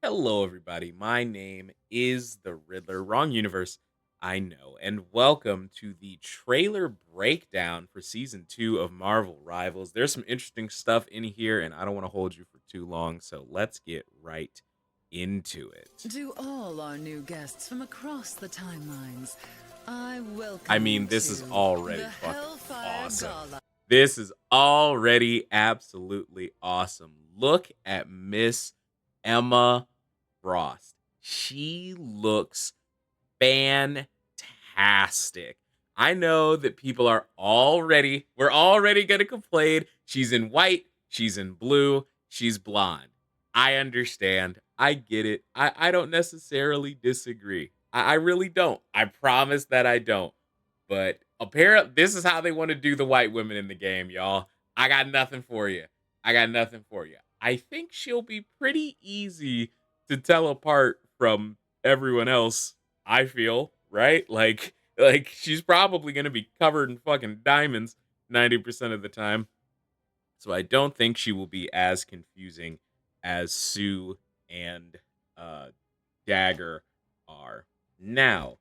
Hello, everybody. My name is the Riddler. Wrong universe, I know. And welcome to the trailer breakdown for season 2 of Marvel Rivals. There's some interesting stuff in here, and I don't want to hold you for too long, so let's get right into it. To all our new guests from across the timelines, I I welcome you mean, this is to already the fucking Hellfire awesome. Gala. This is already absolutely awesome. Look at Miss Emma Frost. She looks fantastic. I know that people we're already going to complain. She's in white, she's in blue, she's blonde. I understand. I get it. I don't necessarily disagree. I really don't. I promise that I don't. But apparently, this is how they want to do the white women in the game, y'all. I got nothing for you. I got nothing for you. I think she'll be pretty easy to tell apart from everyone else. I feel right, like she's probably gonna be covered in fucking diamonds 90% of the time. So I don't think she will be as confusing as Sue and uh, Dagger are. Now,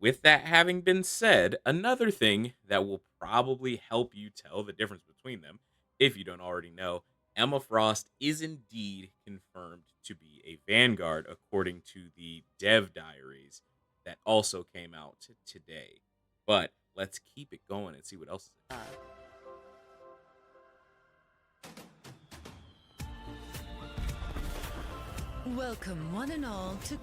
with that having been said, another thing that will probably help you tell the difference between them, if you don't already know, Emma Frost is indeed confirmed to be a Vanguard according to the dev diaries that also came out today. But let's keep it going and see what else is in. Welcome one and all to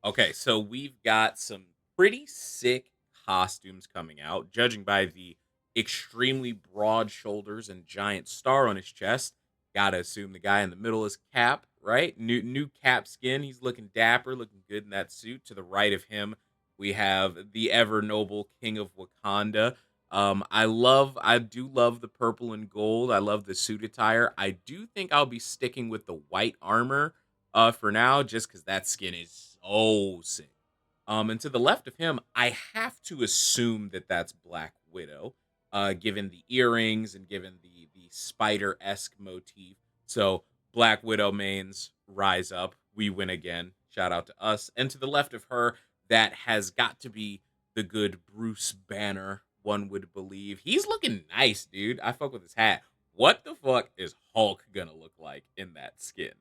Okay, so we've got some pretty sick costumes coming out, judging by the extremely broad shoulders and giant star on his chest. Gotta assume the guy in the middle is Cap, right? New Cap skin. He's looking dapper, looking good in that suit. To the right of him, we have the ever noble King of Wakanda. I do love the purple and gold. I love the suit attire. I do think I'll be sticking with the white armor for now, just because that skin is so sick. And to the left of him, I have to assume that that's Black Widow, given the earrings and given the spider esque motif. So Black Widow mains rise up, we win again. Shout out to us. And to the left of her, that has got to be the good Bruce Banner. One would believe he's looking nice, dude. I fuck with his hat. What the fuck is Hulk gonna look like in that skin?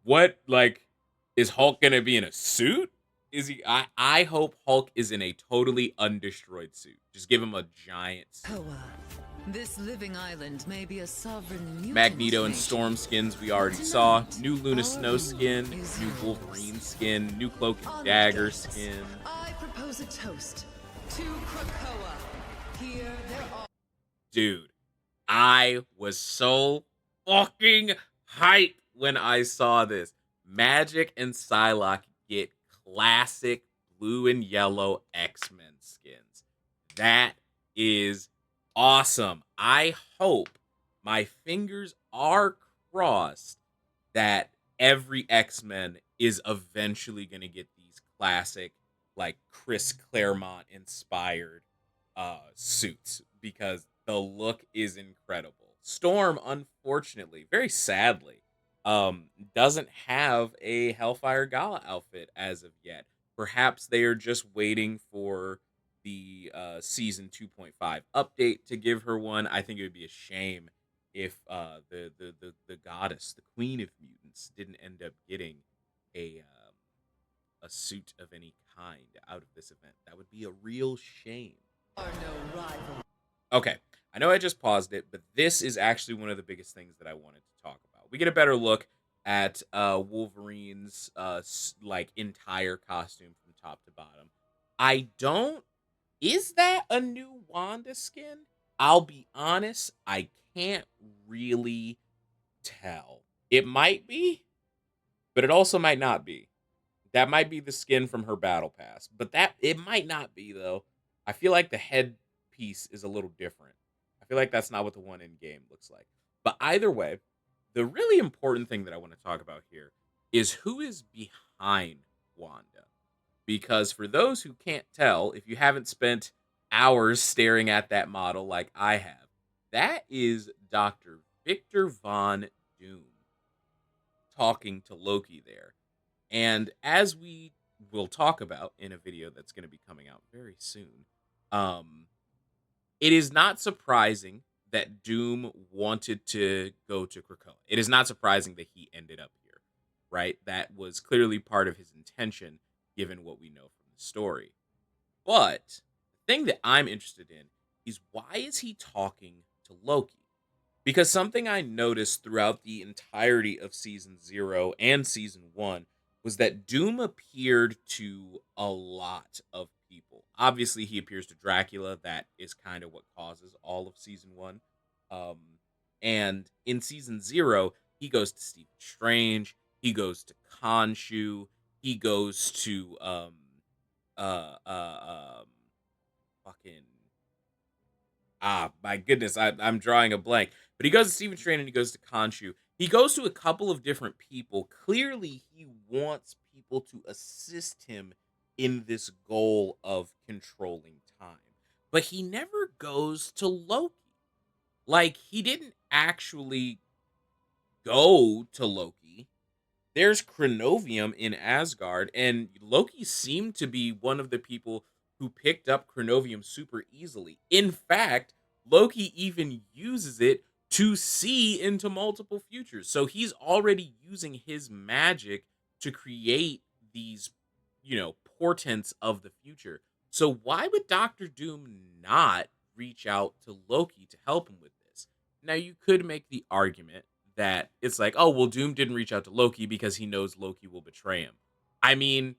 What like is Hulk gonna be in a suit? Is he? I hope Hulk is in a totally undestroyed suit. Just give him a giant suit. Krakoa. This living island may be a sovereign mutant Magneto and nation, Storm skins we but already saw. tonight, New Luna our Snow rule skin. is New yours. Wolverine skin. New Cloak and Honored Dagger guests, skin. I propose a toast to Krakoa. Here there are. Dude, I was so fucking hyped when I saw this. Magic and Psylocke get classic blue and yellow X-Men skins. That is awesome. I hope my fingers are crossed that every X-Men is eventually going to get these classic like Chris Claremont inspired suits because the look is incredible. Storm, unfortunately, very sadly, doesn't have a Hellfire Gala outfit as of yet. Perhaps they are just waiting for the season 2.5 update to give her one. I think it would be a shame if the goddess, the queen of mutants, didn't end up getting a suit of any kind out of this event. That would be a real shame. Are no rival. Okay, I know I just paused it, but this is actually one of the biggest things that I wanted to talk about. We get a better look at Wolverine's like entire costume from top to bottom. I don't. Is that a new Wanda skin? I'll be honest, I can't really tell. It might be, but it also might not be. That might be the skin from her battle pass, but that it might not be though. I feel like the head piece is a little different. I feel like that's not what the one in game looks like. But either way, the really important thing that I want to talk about here is who is behind Wanda. Because for those who can't tell, if you haven't spent hours staring at that model like I have, that is Dr. Victor Von Doom talking to Loki there. And as we will talk about in a video that's going to be coming out very soon, um, it is not surprising that Doom wanted to go to Krakoa. It is not surprising that he ended up here, right? That was clearly part of his intention, given what we know from the story. But the thing that I'm interested in is why is he talking to Loki? Because something I noticed throughout the entirety of season 0 and season 1 was that Doom appeared to a lot of people. Obviously, he appears to Dracula. That is kind of what causes all of season 1. Um, and in season 0, he goes to Stephen Strange, he goes to Khonshu, he goes to uh uh um fucking my goodness, I'm drawing a blank. But he goes to Stephen Strain and he goes to Khonshu. He goes to a couple of different people. Clearly, he wants people to assist him in this goal of controlling time. But he never goes to Loki. Like, he didn't actually go to Loki. There's Chronovium in Asgard, and Loki seemed to be one of the people who picked up Chronovium super easily. In fact, Loki even uses it to see into multiple futures. So he's already using his magic to create these, portents of the future. So why would Doctor Doom not reach out to Loki to help him with this? Now, you could make the argument that it's like, oh, well, Doom didn't reach out to Loki because he knows Loki will betray him. I mean,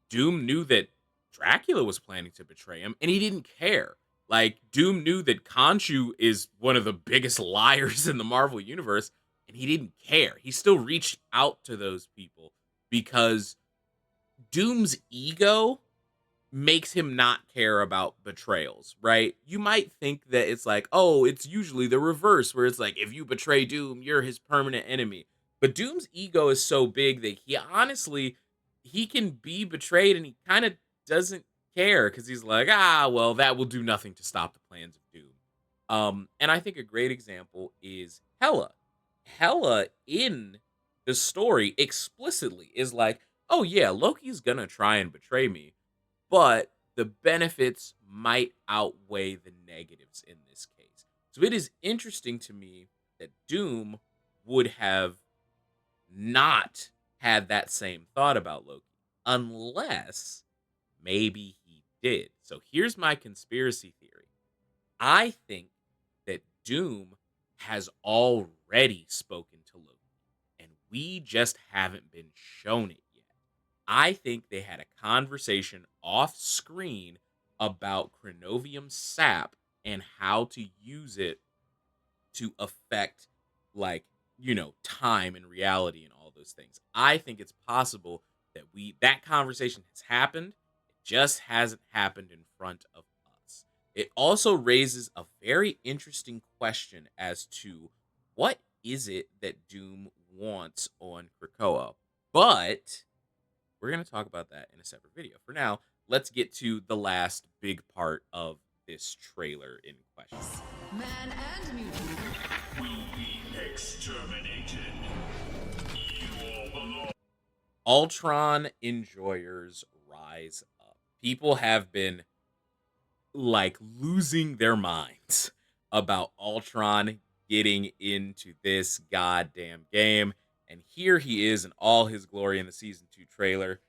Doom knew that Dracula was planning to betray him, and he didn't care. Like, Doom knew that Khonshu is one of the biggest liars in the Marvel universe, and he didn't care. He still reached out to those people because Doom's ego makes him not care about betrayals, right? You might think that it's like, oh, it's usually the reverse, where it's like, if you betray Doom, you're his permanent enemy. But Doom's ego is so big that he can be betrayed and he kind of doesn't care because he's like, well, that will do nothing to stop the plans of Doom. And I think a great example is Hela. Hela in the story explicitly is like, oh yeah, Loki's gonna try and betray me, but the benefits might outweigh the negatives in this case. So it is interesting to me that Doom would have not had that same thought about Loki, unless maybe he did. So here's my conspiracy theory. I think that Doom has already spoken to Loki, and we just haven't been shown it yet. I think they had a conversation off screen about Chronovium sap and how to use it to affect, like, time and reality and all those things. I think it's possible that that conversation has happened. It just hasn't happened in front of us. It also raises a very interesting question as to what is it that Doom wants on Krakoa. But we're going to talk about that in a separate video. For now, let's get to the last big part of this trailer in question. Man and mutant. Will be exterminated. You all belong. Ultron enjoyers rise up. People have been like losing their minds about Ultron getting into this goddamn game. And here he is in all his glory in the season 2 trailer.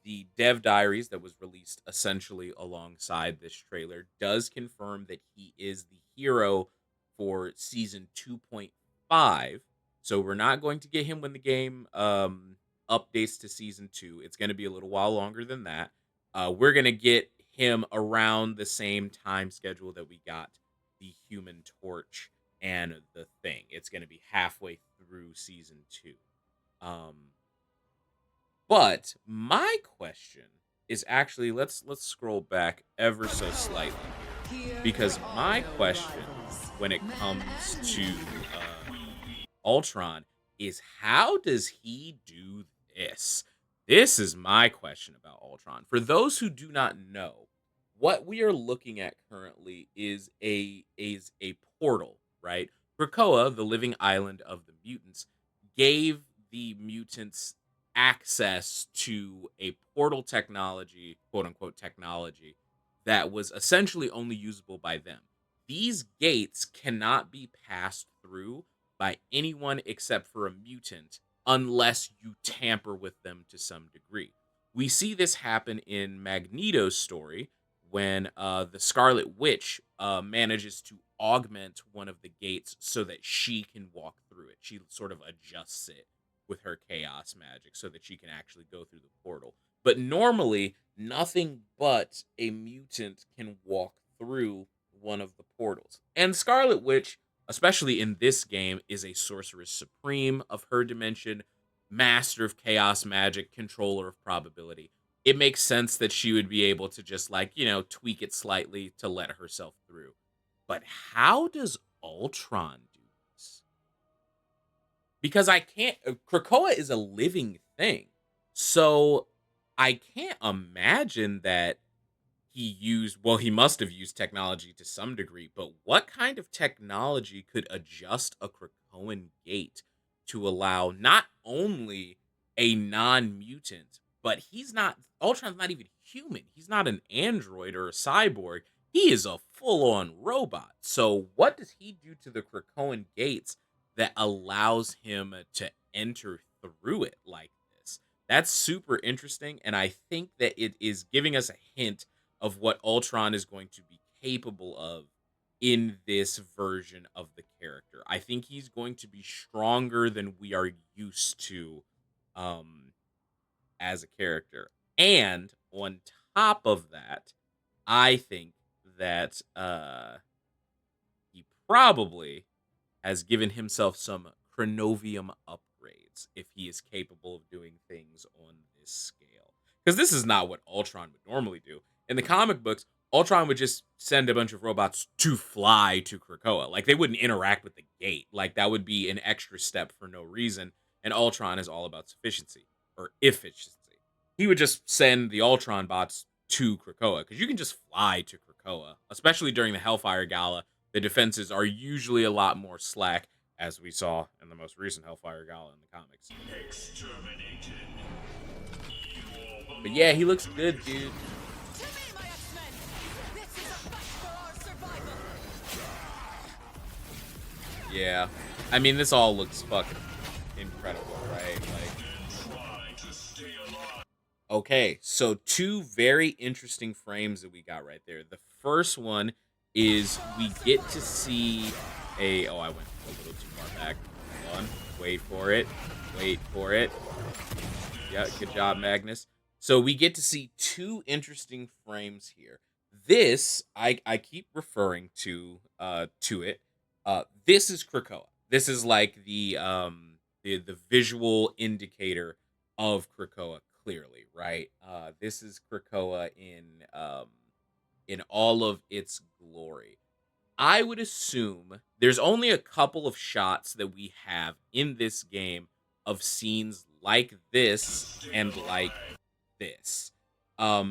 The dev diaries that was released essentially alongside this trailer does confirm that he is the hero for season 2.5. So we're not going to get him when the game updates to season 2. It's going to be a little while longer than that. We're going to get him around the same time schedule that we got the Human Torch and the Thing. It's going to be halfway through season 2. Um, but my question is actually, let's scroll back ever so slightly here, Here because are my your question rivals. when it Man comes and to mutant. Ultron is, how does he do this? This is my question about Ultron. For those who do not know, what we are looking at currently is a portal, right? Krakoa, the living island of the mutants, gave the mutants access to a portal technology, quote unquote technology, that was essentially only usable by them. These gates cannot be passed through by anyone except for a mutant unless you tamper with them to some degree. We see this happen in Magneto's story when the Scarlet Witch manages to augment one of the gates so that she can walk through it. She sort of adjusts it with her chaos magic so that she can actually go through the portal. But normally, nothing but a mutant can walk through one of the portals. And Scarlet Witch, especially in this game, is a sorceress supreme of her dimension, master of chaos magic, controller of probability. It makes sense that she would be able to just like, tweak it slightly to let herself through. But how does Ultron do this? Because I can't Krakoa is a living thing. So I can't imagine that he must have used technology to some degree, but what kind of technology could adjust a Krakoan gate to allow not only a non-mutant, but Ultron's not even human. He's not an android or a cyborg. He is a full-on robot. So what does he do to the Krakoan gates that allows him to enter through it like this? That's super interesting, and I think that it is giving us a hint of what Ultron is going to be capable of in this version of the character. I think he's going to be stronger than we are used to um as a character. And on top of that, I think that he probably has given himself some chronovium upgrades if he is capable of doing things on this scale. Because this is not what Ultron would normally do. In the comic books, Ultron would just send a bunch of robots to fly to Krakoa. Like, they wouldn't interact with the gate. Like, that would be an extra step for no reason. And Ultron is all about sufficiency or efficiency. He would just send the Ultron bots to Krakoa because you can just fly to Krakoa, especially during the Hellfire Gala. The defenses are usually a lot more slack, as we saw in the most recent Hellfire Gala in the comics. Exterminated. But yeah, he looks good, dude. To me, my X-Men! This is a fight for our survival! Yeah. I mean, this all looks fucking incredible, right? Try to stay alive. Okay, so two very interesting frames that we got right there. The first one is we get to see oh, I went a little too far back. Hold on. Wait for it. Wait for it. Yeah, good job, Magnus. So we get to see two interesting frames here. This, I keep referring to it. This is Krakoa. This is like the visual indicator of Krakoa, clearly, right? This is Krakoa in all of its glory. I would assume there's only a couple of shots that we have in this game of scenes like this and like this.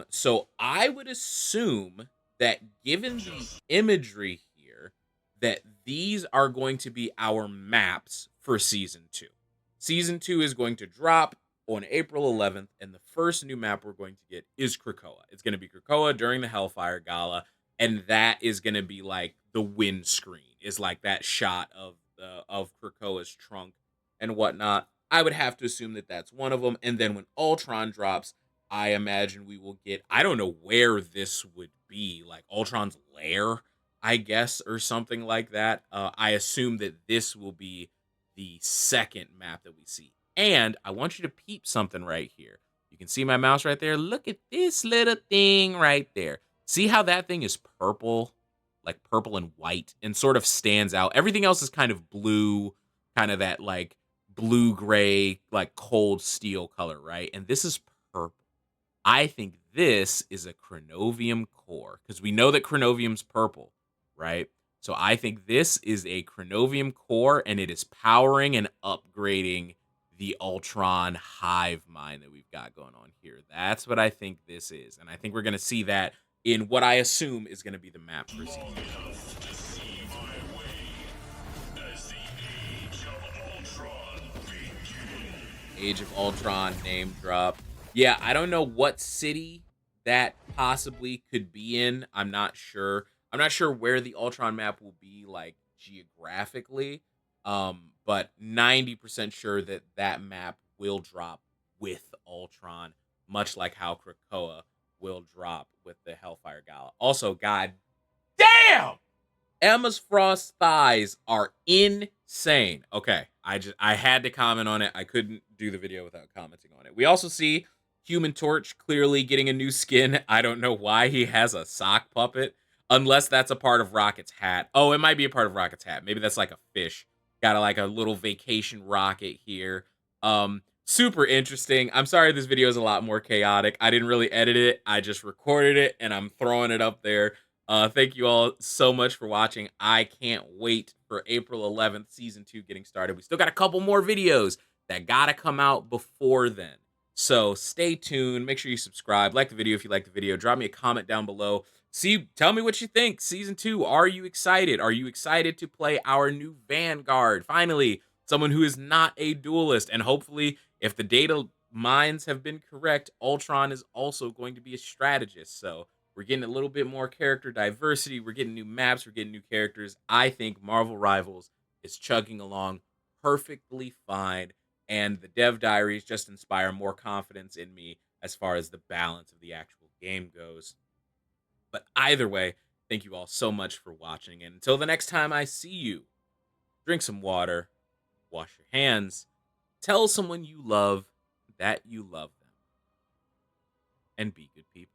So I would assume that given the imagery here, that these are going to be our maps for season 2. Season 2 is going to drop on April 11th, and the first new map we're going to get is Krakoa. It's going to be Krakoa during the Hellfire Gala, and that is going to be like the windscreen, is like that shot of Krakoa's trunk and whatnot. I would have to assume that that's one of them. And then when Ultron drops, I imagine we will get, I don't know where this would be, like Ultron's lair, I guess, or something like that. I assume that this will be the second map that we see. And I want you to peep something right here. You can see my mouse right there. Look at this little thing right there. See how that thing is purple, like purple and white, and sort of stands out. Everything else is kind of blue, kind of that like blue-gray, like cold steel color, right? And this is purple. I think this is a Chronovium core, because we know that Chronovium's purple, right? So I think this is a Chronovium core, and it is powering and upgrading the Ultron hive mind that we've got going on here. That's what I think this is. And I think we're going to see that in what I assume is going to be the map for season 2. Enough to see my way as the age of Ultron begins. Age of Ultron name drop. Yeah, I don't know what city that possibly could be in. I'm not sure. I'm not sure where the Ultron map will be like geographically. But 90% sure that that map will drop with Ultron, much like how Krakoa will drop with the Hellfire Gala. Also, god damn! Emma's Frost thighs are insane. Okay, I had to comment on it. I couldn't do the video without commenting on it. We also see Human Torch clearly getting a new skin. I don't know why he has a sock puppet, unless that's a part of Rocket's hat. Oh, it might be a part of Rocket's hat. Maybe that's like a fish. Got like a little vacation rocket here. Super interesting. I'm sorry this video is a lot more chaotic. I didn't really edit it. I just recorded it and I'm throwing it up there. Thank you all so much for watching. I can't wait for April 11th, season 2 getting started. We still got a couple more videos that gotta come out before then. So stay tuned. Make sure you subscribe. Like the video if you like the video. Drop me a comment down below. Tell me what you think. Season 2, are you excited? Are you excited to play our new Vanguard? Finally, someone who is not a duelist. And hopefully, if the data mines have been correct, Ultron is also going to be a strategist. So we're getting a little bit more character diversity. We're getting new maps. We're getting new characters. I think Marvel Rivals is chugging along perfectly fine. And the dev diaries just inspire more confidence in me as far as the balance of the actual game goes. But either way, thank you all so much for watching. And until the next time I see you, drink some water, wash your hands, tell someone you love that you love them, and be good people.